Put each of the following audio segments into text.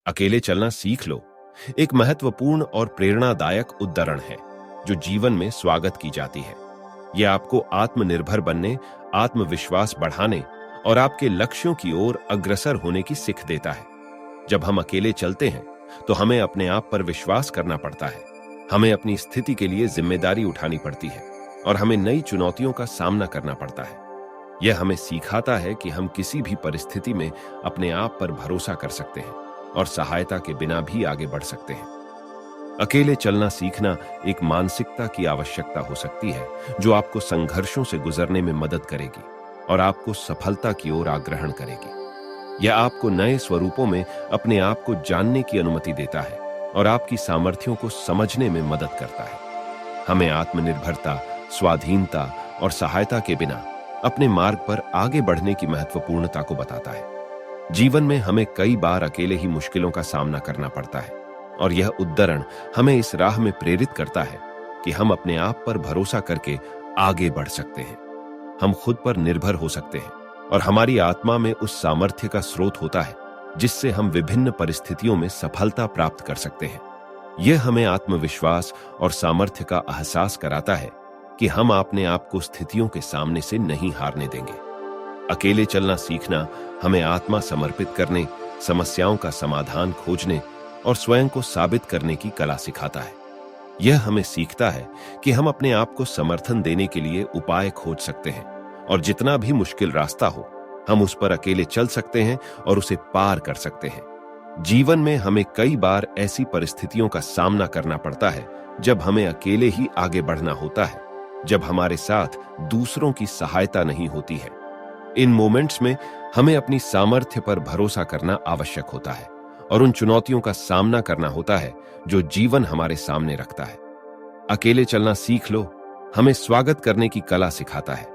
अकेले चलना सीख लो एक महत्वपूर्ण और प्रेरणादायक उद्धरण है जो जीवन में स्वागत की जाती है। यह आपको आत्मनिर्भर बनने, आत्मविश्वास बढ़ाने और आपके लक्ष्यों की ओर अग्रसर होने की सीख देता है। जब हम अकेले चलते हैं तो हमें अपने आप पर विश्वास करना पड़ता है, हमें अपनी स्थिति के लिए जिम्मेदारी उठानी पड़ती है और हमें नई चुनौतियों का सामना करना पड़ता है। यह हमें सिखाता है कि हम किसी भी परिस्थिति में अपने आप पर भरोसा कर सकते हैं और सहायता के बिना भी आगे बढ़ सकते हैं। अकेले चलना सीखना एक मानसिकता की आवश्यकता हो सकती है जो आपको संघर्षों से गुजरने में मदद करेगी और आपको सफलता की ओर आग्रहण करेगी। यह आपको नए स्वरूपों में अपने आप को जानने की अनुमति देता है और आपकी सामर्थ्यों को समझने में मदद करता है। हमें आत्मनिर्भरता, स्वाधीनता और सहायता के बिना अपने मार्ग पर आगे बढ़ने की महत्वपूर्णता को बताता है। जीवन में हमें कई बार अकेले ही मुश्किलों का सामना करना पड़ता है और यह उद्धरण हमें इस राह में प्रेरित करता है कि हम अपने आप पर भरोसा करके आगे बढ़ सकते हैं। हम खुद पर निर्भर हो सकते हैं और हमारी आत्मा में उस सामर्थ्य का स्रोत होता है जिससे हम विभिन्न परिस्थितियों में सफलता प्राप्त कर सकते हैं। यह हमें आत्मविश्वास और सामर्थ्य का एहसास कराता है कि हम अपने आप को स्थितियों के सामने से नहीं हारने देंगे। अकेले चलना सीखना हमें आत्मा समर्पित करने, समस्याओं का समाधान खोजने और स्वयं को साबित करने की कला सिखाता है। यह हमें सीखता है कि हम अपने आप को समर्थन देने के लिए उपाय खोज सकते हैं और जितना भी मुश्किल रास्ता हो, हम उस पर अकेले चल सकते हैं और उसे पार कर सकते हैं। जीवन में हमें कई बार ऐसी परिस्थितियों का सामना करना पड़ता है जब हमें अकेले ही आगे बढ़ना होता है, जब हमारे साथ दूसरों की सहायता नहीं होती है। इन मोमेंट्स में हमें अपनी सामर्थ्य पर भरोसा करना आवश्यक होता है और उन चुनौतियों का सामना करना होता है जो जीवन हमारे सामने रखता है। अकेले चलना सीख लो हमें स्वागत करने की कला सिखाता है।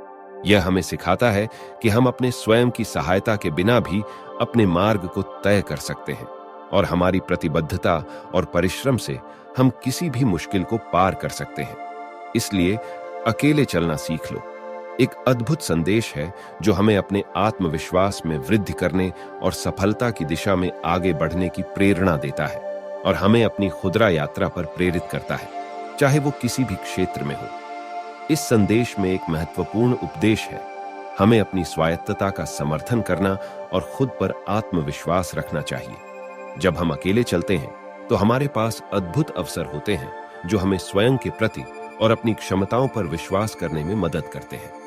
यह हमें सिखाता है कि हम अपने स्वयं की सहायता के बिना भी अपने मार्ग को तय कर सकते हैं और हमारी प्रतिबद्धता और परिश्रम से हम किसी भी मुश्किल को पार कर सकते हैं। इसलिए अकेले चलना सीख लो एक अद्भुत संदेश है जो हमें अपने आत्मविश्वास में वृद्धि करने और सफलता की दिशा में आगे बढ़ने की प्रेरणा देता है और हमें अपनी खुदरा यात्रा पर प्रेरित करता है, चाहे वो किसी भी क्षेत्र में हो। इस संदेश में एक महत्वपूर्ण उपदेश है, हमें अपनी स्वायत्तता का समर्थन करना और खुद पर आत्मविश्वास रखना चाहिए। जब हम अकेले चलते हैं तो हमारे पास अद्भुत अवसर होते हैं जो हमें स्वयं के प्रति और अपनी क्षमताओं पर विश्वास करने में मदद करते हैं।